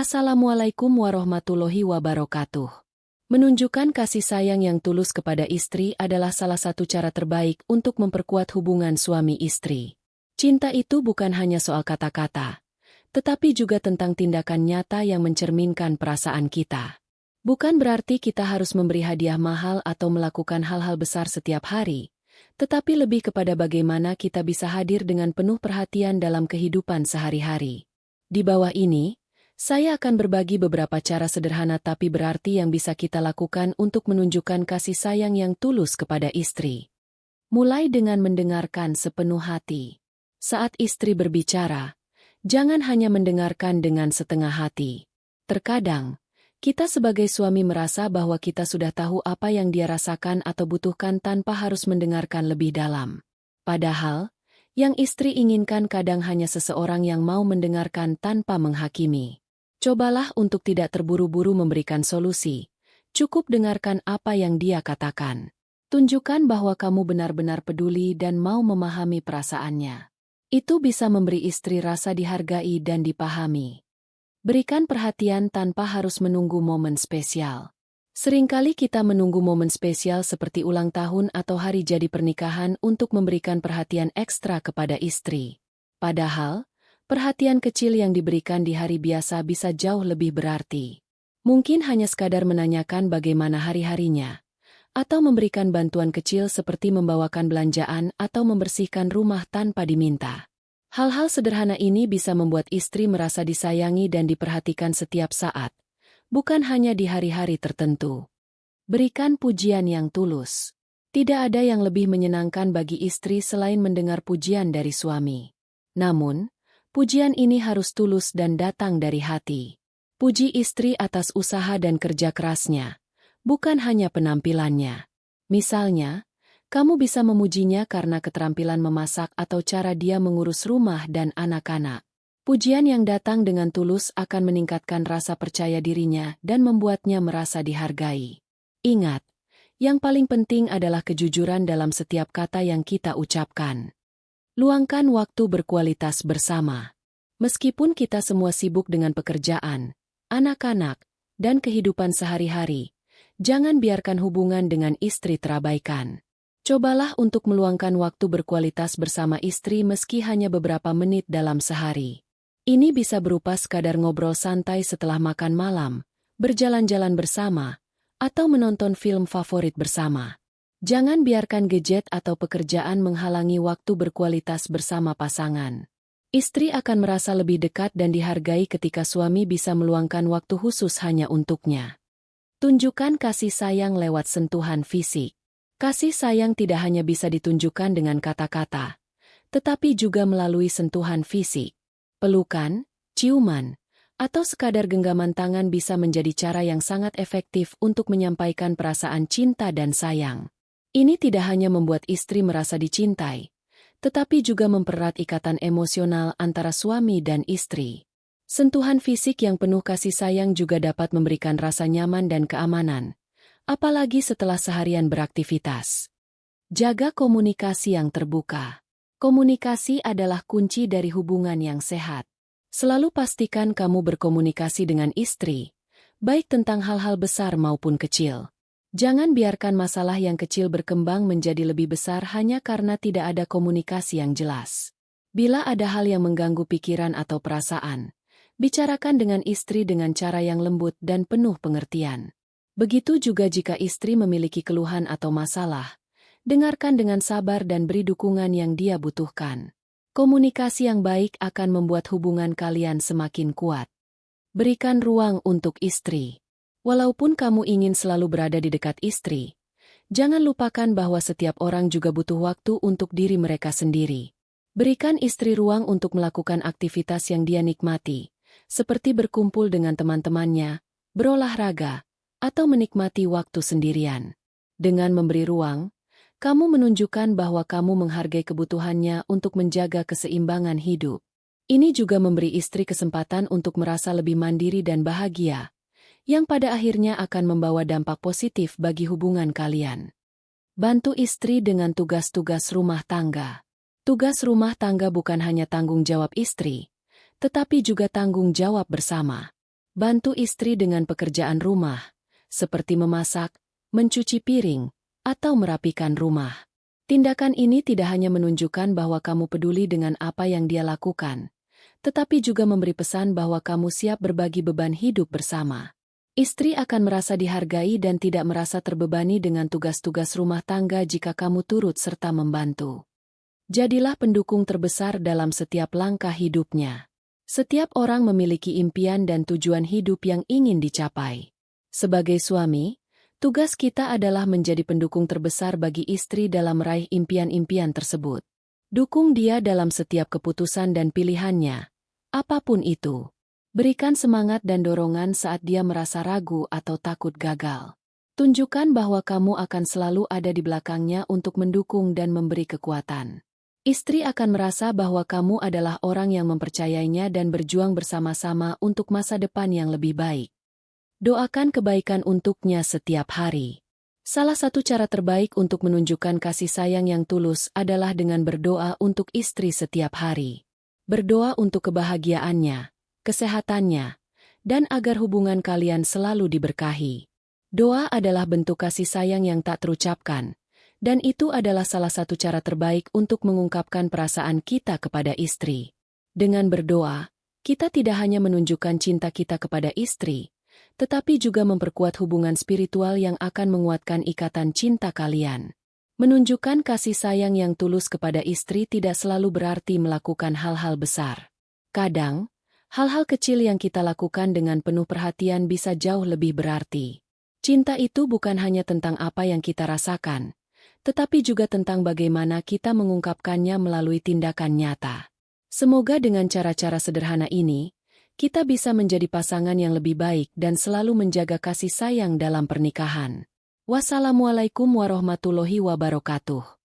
Assalamualaikum warahmatullahi wabarakatuh. Menunjukkan kasih sayang yang tulus kepada istri adalah salah satu cara terbaik untuk memperkuat hubungan suami istri. Cinta itu bukan hanya soal kata-kata, tetapi juga tentang tindakan nyata yang mencerminkan perasaan kita. Bukan berarti kita harus memberi hadiah mahal atau melakukan hal-hal besar setiap hari, tetapi lebih kepada bagaimana kita bisa hadir dengan penuh perhatian dalam kehidupan sehari-hari. Di bawah ini, saya akan berbagi beberapa cara sederhana tapi berarti yang bisa kita lakukan untuk menunjukkan kasih sayang yang tulus kepada istri. Mulai dengan mendengarkan sepenuh hati. Saat istri berbicara, jangan hanya mendengarkan dengan setengah hati. Terkadang, kita sebagai suami merasa bahwa kita sudah tahu apa yang dia rasakan atau butuhkan tanpa harus mendengarkan lebih dalam. Padahal, yang istri inginkan kadang hanya seseorang yang mau mendengarkan tanpa menghakimi. Cobalah untuk tidak terburu-buru memberikan solusi. Cukup dengarkan apa yang dia katakan. Tunjukkan bahwa kamu benar-benar peduli dan mau memahami perasaannya. Itu bisa memberi istri rasa dihargai dan dipahami. Berikan perhatian tanpa harus menunggu momen spesial. Seringkali kita menunggu momen spesial seperti ulang tahun atau hari jadi pernikahan untuk memberikan perhatian ekstra kepada istri. Padahal, perhatian kecil yang diberikan di hari biasa bisa jauh lebih berarti. Mungkin hanya sekadar menanyakan bagaimana hari-harinya, atau memberikan bantuan kecil seperti membawakan belanjaan atau membersihkan rumah tanpa diminta. Hal-hal sederhana ini bisa membuat istri merasa disayangi dan diperhatikan setiap saat, bukan hanya di hari-hari tertentu. Berikan pujian yang tulus. Tidak ada yang lebih menyenangkan bagi istri selain mendengar pujian dari suami. Namun, pujian ini harus tulus dan datang dari hati. Puji istri atas usaha dan kerja kerasnya, bukan hanya penampilannya. Misalnya, kamu bisa memujinya karena keterampilan memasak atau cara dia mengurus rumah dan anak-anak. Pujian yang datang dengan tulus akan meningkatkan rasa percaya dirinya dan membuatnya merasa dihargai. Ingat, yang paling penting adalah kejujuran dalam setiap kata yang kita ucapkan. Luangkan waktu berkualitas bersama. Meskipun kita semua sibuk dengan pekerjaan, anak-anak, dan kehidupan sehari-hari, jangan biarkan hubungan dengan istri terabaikan. Cobalah untuk meluangkan waktu berkualitas bersama istri meski hanya beberapa menit dalam sehari. Ini bisa berupa sekadar ngobrol santai setelah makan malam, berjalan-jalan bersama, atau menonton film favorit bersama. Jangan biarkan gadget atau pekerjaan menghalangi waktu berkualitas bersama pasangan. Istri akan merasa lebih dekat dan dihargai ketika suami bisa meluangkan waktu khusus hanya untuknya. Tunjukkan kasih sayang lewat sentuhan fisik. Kasih sayang tidak hanya bisa ditunjukkan dengan kata-kata, tetapi juga melalui sentuhan fisik. Pelukan, ciuman, atau sekadar genggaman tangan bisa menjadi cara yang sangat efektif untuk menyampaikan perasaan cinta dan sayang. Ini tidak hanya membuat istri merasa dicintai, tetapi juga mempererat ikatan emosional antara suami dan istri. Sentuhan fisik yang penuh kasih sayang juga dapat memberikan rasa nyaman dan keamanan, apalagi setelah seharian beraktivitas. Jaga komunikasi yang terbuka. Komunikasi adalah kunci dari hubungan yang sehat. Selalu pastikan kamu berkomunikasi dengan istri, baik tentang hal-hal besar maupun kecil. Jangan biarkan masalah yang kecil berkembang menjadi lebih besar hanya karena tidak ada komunikasi yang jelas. Bila ada hal yang mengganggu pikiran atau perasaan, bicarakan dengan istri dengan cara yang lembut dan penuh pengertian. Begitu juga jika istri memiliki keluhan atau masalah, dengarkan dengan sabar dan beri dukungan yang dia butuhkan. Komunikasi yang baik akan membuat hubungan kalian semakin kuat. Berikan ruang untuk istri. Walaupun kamu ingin selalu berada di dekat istri, jangan lupakan bahwa setiap orang juga butuh waktu untuk diri mereka sendiri. Berikan istri ruang untuk melakukan aktivitas yang dia nikmati, seperti berkumpul dengan teman-temannya, berolahraga, atau menikmati waktu sendirian. Dengan memberi ruang, kamu menunjukkan bahwa kamu menghargai kebutuhannya untuk menjaga keseimbangan hidup. Ini juga memberi istri kesempatan untuk merasa lebih mandiri dan bahagia, yang pada akhirnya akan membawa dampak positif bagi hubungan kalian. Bantu istri dengan tugas-tugas rumah tangga. Tugas rumah tangga bukan hanya tanggung jawab istri, tetapi juga tanggung jawab bersama. Bantu istri dengan pekerjaan rumah, seperti memasak, mencuci piring, atau merapikan rumah. Tindakan ini tidak hanya menunjukkan bahwa kamu peduli dengan apa yang dia lakukan, tetapi juga memberi pesan bahwa kamu siap berbagi beban hidup bersama. Istri akan merasa dihargai dan tidak merasa terbebani dengan tugas-tugas rumah tangga jika kamu turut serta membantu. Jadilah pendukung terbesar dalam setiap langkah hidupnya. Setiap orang memiliki impian dan tujuan hidup yang ingin dicapai. Sebagai suami, tugas kita adalah menjadi pendukung terbesar bagi istri dalam meraih impian-impian tersebut. Dukung dia dalam setiap keputusan dan pilihannya, apapun itu. Berikan semangat dan dorongan saat dia merasa ragu atau takut gagal. Tunjukkan bahwa kamu akan selalu ada di belakangnya untuk mendukung dan memberi kekuatan. Istri akan merasa bahwa kamu adalah orang yang mempercayainya dan berjuang bersama-sama untuk masa depan yang lebih baik. Doakan kebaikan untuknya setiap hari. Salah satu cara terbaik untuk menunjukkan kasih sayang yang tulus adalah dengan berdoa untuk istri setiap hari. Berdoa untuk kebahagiaannya, kesehatannya, dan agar hubungan kalian selalu diberkahi. Doa adalah bentuk kasih sayang yang tak terucapkan, dan itu adalah salah satu cara terbaik untuk mengungkapkan perasaan kita kepada istri. Dengan berdoa, kita tidak hanya menunjukkan cinta kita kepada istri, tetapi juga memperkuat hubungan spiritual yang akan menguatkan ikatan cinta kalian. Menunjukkan kasih sayang yang tulus kepada istri tidak selalu berarti melakukan hal-hal besar. Kadang, hal-hal kecil yang kita lakukan dengan penuh perhatian bisa jauh lebih berarti. Cinta itu bukan hanya tentang apa yang kita rasakan, tetapi juga tentang bagaimana kita mengungkapkannya melalui tindakan nyata. Semoga dengan cara-cara sederhana ini, kita bisa menjadi pasangan yang lebih baik dan selalu menjaga kasih sayang dalam pernikahan. Wassalamualaikum warahmatullahi wabarakatuh.